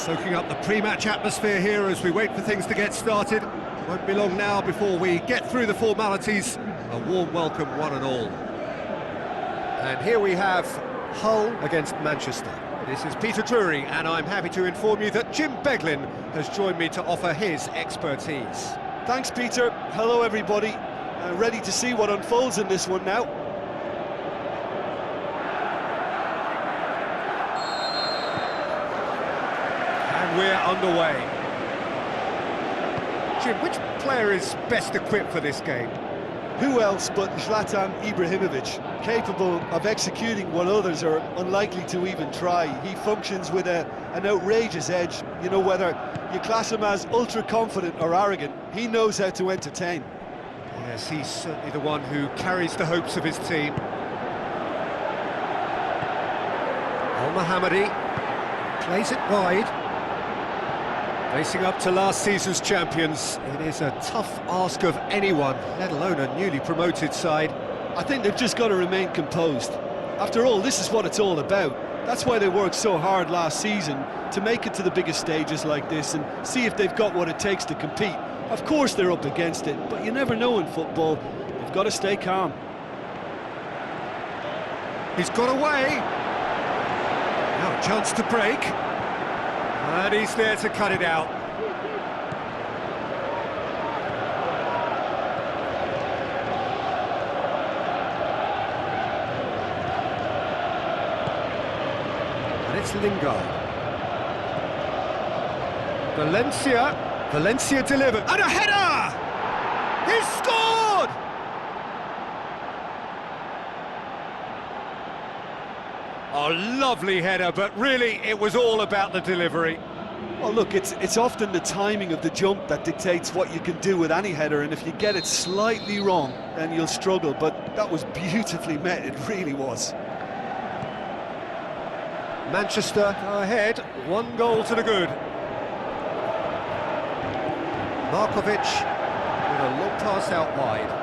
Soaking up the pre-match atmosphere here as we wait for things to get started. Won't be long now before we get through the formalities. A warm welcome, one and all. And here we have Hull against Manchester. This is Peter Drury, and I'm happy to inform you that Jim Beglin has joined me to offer his expertise. Thanks, Peter. Hello, everybody. Ready to see what unfolds in this one now. And we're underway. Jim, which player is best equipped for this game? Who else but Zlatan Ibrahimovic, capable of executing what others are unlikely to even try. He functions with an outrageous edge. You know, whether you class him as ultra-confident or arrogant, he knows how to entertain. Yes, he's certainly the one who carries the hopes of his team. Al-Mohammadi plays it wide. Facing up to last season's champions, it is a tough ask of anyone, let alone a newly promoted side. I think they've just got to remain composed. After all, this is what it's all about. That's why they worked so hard last season, to make it to the biggest stages like this and see if they've got what it takes to compete. Of course they're up against it, but you never know in football. You've got to stay calm. He's got away. Now a chance to break. And he's there to cut it out. And it's Lingard. Valencia delivered. And a header! He's scored! A lovely header, but really it was all about the delivery. Well, look, it's often the timing of the jump that dictates what you can do with any header, and if you get it slightly wrong, then you'll struggle, but that was beautifully met, it really was. Manchester go ahead, 1 goal to the good. Markovic with a long pass out wide.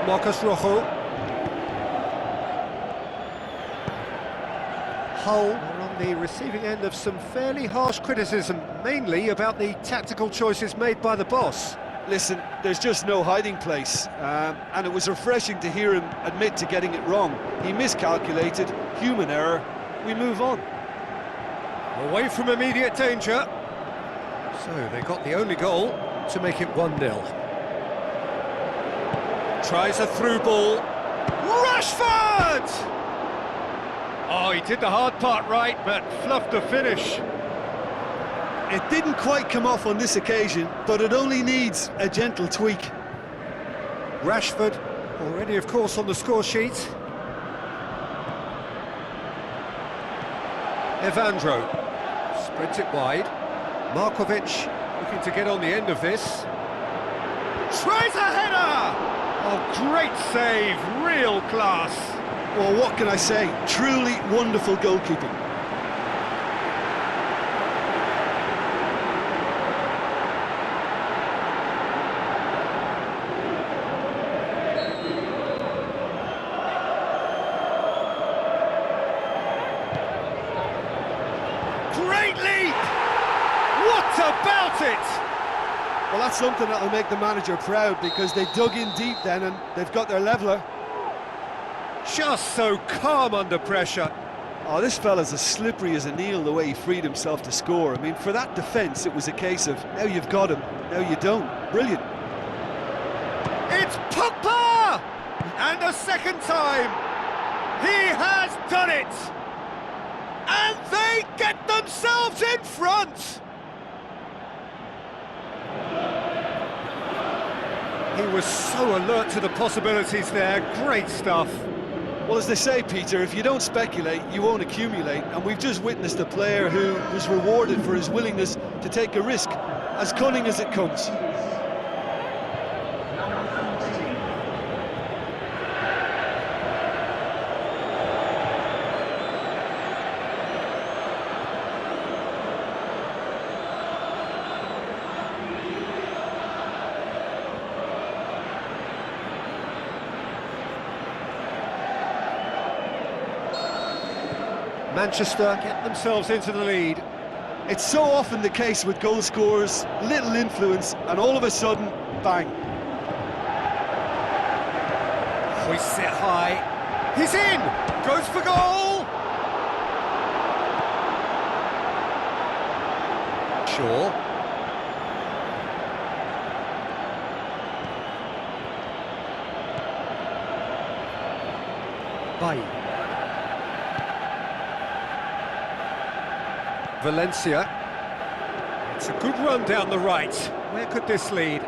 Marcus Rojo. Hull are on the receiving end of some fairly harsh criticism, mainly about the tactical choices made by the boss. Listen, there's just no hiding place, and it was refreshing to hear him admit to getting it wrong. He miscalculated, human error, we move on. Away from immediate danger. So they got the only goal to make it 1-0. Tries a through ball. Rashford! Oh, he did the hard part right, but fluffed the finish. It didn't quite come off on this occasion, but it only needs a gentle tweak. Rashford, already of course on the score sheet. Evandro, spreads it wide. Markovic, looking to get on the end of this. Tries a header! Oh, great save, real class. Well, what can I say? Truly wonderful goalkeeping. Great leap! What about it? Well, that's something that'll make the manager proud, because they dug in deep then and they've got their leveller. Just so calm under pressure. Oh, this fella's as slippery as an eel, the way he freed himself to score. I mean, for that defence, it was a case of, now you've got him, now you don't. Brilliant. It's Pogba! And a second time, he has done it! And they get themselves in front! He was so alert to the possibilities there, great stuff. Well, as they say, Peter, if you don't speculate, you won't accumulate, and we've just witnessed a player who was rewarded for his willingness to take a risk, as cunning as it comes. Manchester get themselves into the lead. It's so often the case with goal scorers, little influence, and all of a sudden, bang. Hoists it high. He's in! Goes for goal! Shaw. Bay. Valencia. It's a good run down the right. Where could this lead?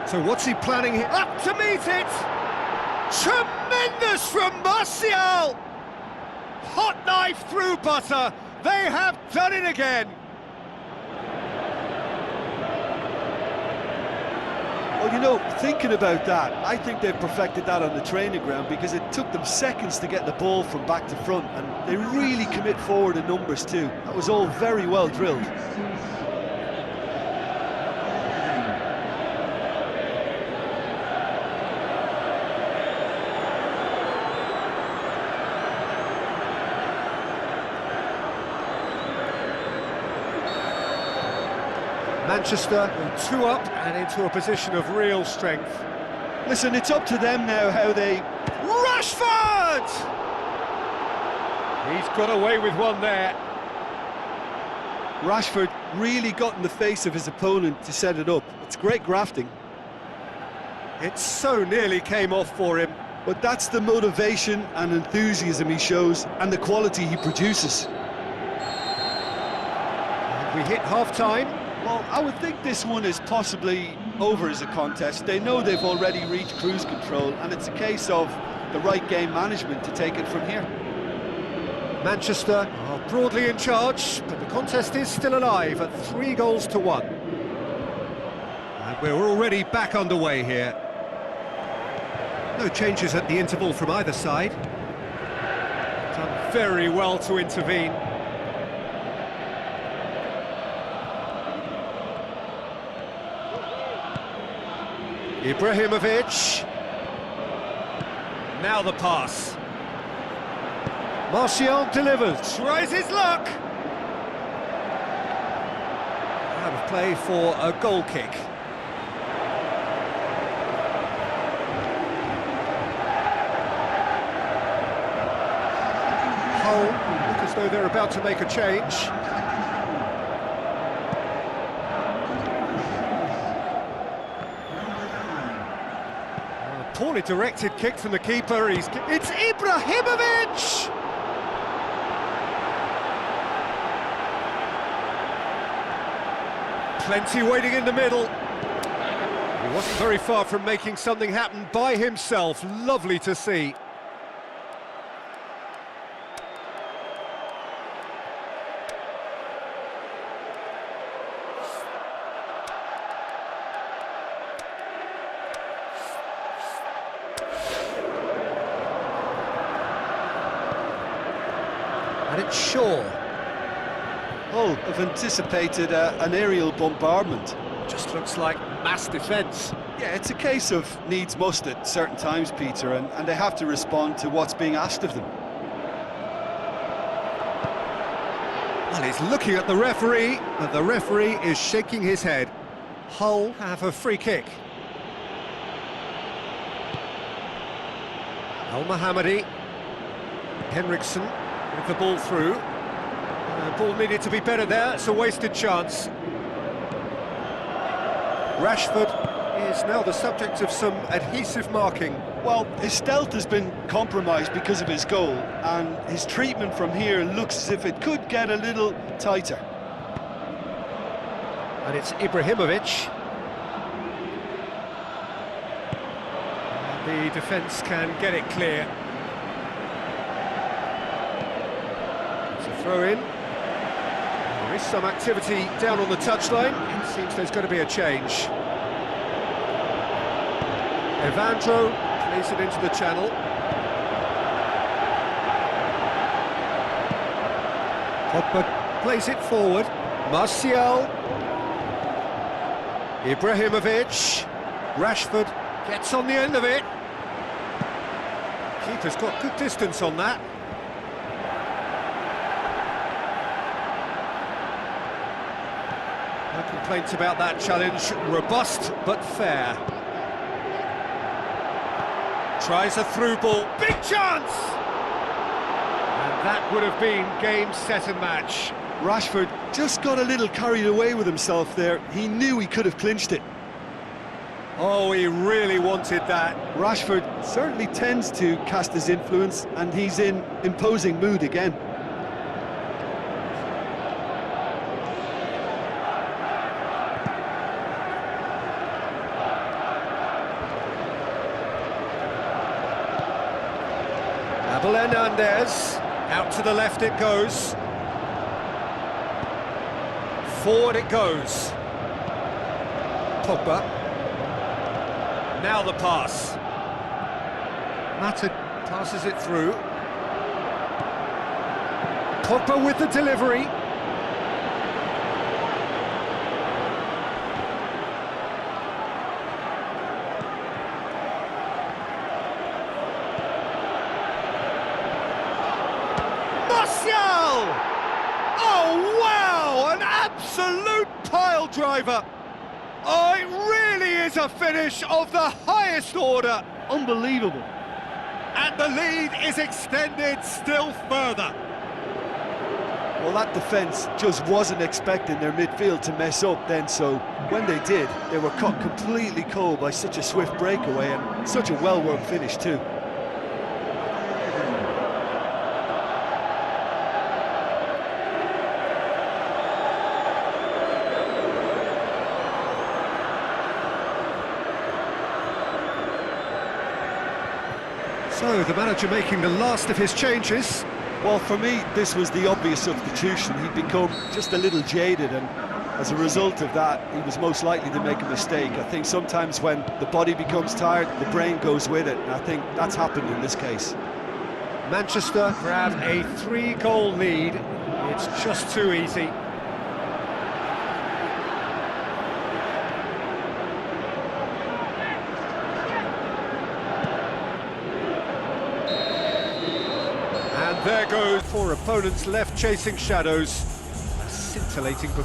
So what's he planning here? Up to meet it! Tremendous from Martial! Hot knife through butter. They have done it again. Well, you know, thinking about that, I think they've perfected that on the training ground because it took them seconds to get the ball from back to front, and they really commit forward in numbers too. That was all very well drilled. Manchester 2 up and into a position of real strength. Listen, it's up to them now how they... Rashford! He's got away with one there. Rashford really got in the face of his opponent to set it up. It's great grafting. It so nearly came off for him. But that's the motivation and enthusiasm he shows and the quality he produces. And we hit half-time. Well, I would think this one is possibly over as a contest. They know they've already reached cruise control, and it's a case of the right game management to take it from here. Manchester are broadly in charge, but the contest is still alive at 3-1. And we're already back underway here. No changes at the interval from either side. Done very well to intervene. Ibrahimovic. Now the pass. Martial delivers. Tries his luck. Out of play for a goal kick. Hull look as though they're about to make a change. Poorly directed kick from the keeper. It's Ibrahimovic! Plenty waiting in the middle. He wasn't very far from making something happen by himself. Lovely to see. And it's Shaw. Oh, have anticipated an aerial bombardment. Just looks like mass defence. Yeah, it's a case of needs must at certain times, Peter, and they have to respond to what's being asked of them. Well, he's looking at the referee, but the referee is shaking his head. Hull have a free kick. Al-Mohammadi. Henriksen with the ball through. Ball needed to be better there, it's a wasted chance. Rashford is now the subject of some adhesive marking. Well, his stealth has been compromised because of his goal, and his treatment from here looks as if it could get a little tighter. And it's Ibrahimovic. And the defence can get it clear. It's a throw-in. There is some activity down on the touchline. It seems there's going to be a change. Evandro plays it into the channel. Pogba plays it forward. Martial. Ibrahimovic. Rashford gets on the end of it. Keeper's got good distance on that. complaints about that challenge. Robust but fair. Tries a through ball. Big chance! And that would have been game, set and match. Rashford just got a little carried away with himself there. He knew he could have clinched it. Oh, he really wanted that. Rashford certainly tends to cast his influence, and he's in imposing mood again. Abel Hernandez, out to the left it goes. Forward it goes. Pogba. Now the pass. Mata passes it through. Pogba with the delivery. Martial! Oh, wow! An absolute pile driver! Oh, it really is a finish of the highest order! Unbelievable. And the lead is extended still further. Well, that defence just wasn't expecting their midfield to mess up then, so when they did, they were caught completely cold by such a swift breakaway and such a well-worked finish too. So, the manager making the last of his changes. Well, for me, this was the obvious substitution. He'd become just a little jaded, and as a result of that, he was most likely to make a mistake. I think sometimes when the body becomes tired, the brain goes with it, and I think that's happened in this case. Manchester grab a 3-goal lead. It's just too easy. And there goes 4 opponents left chasing shadows. A scintillating performance.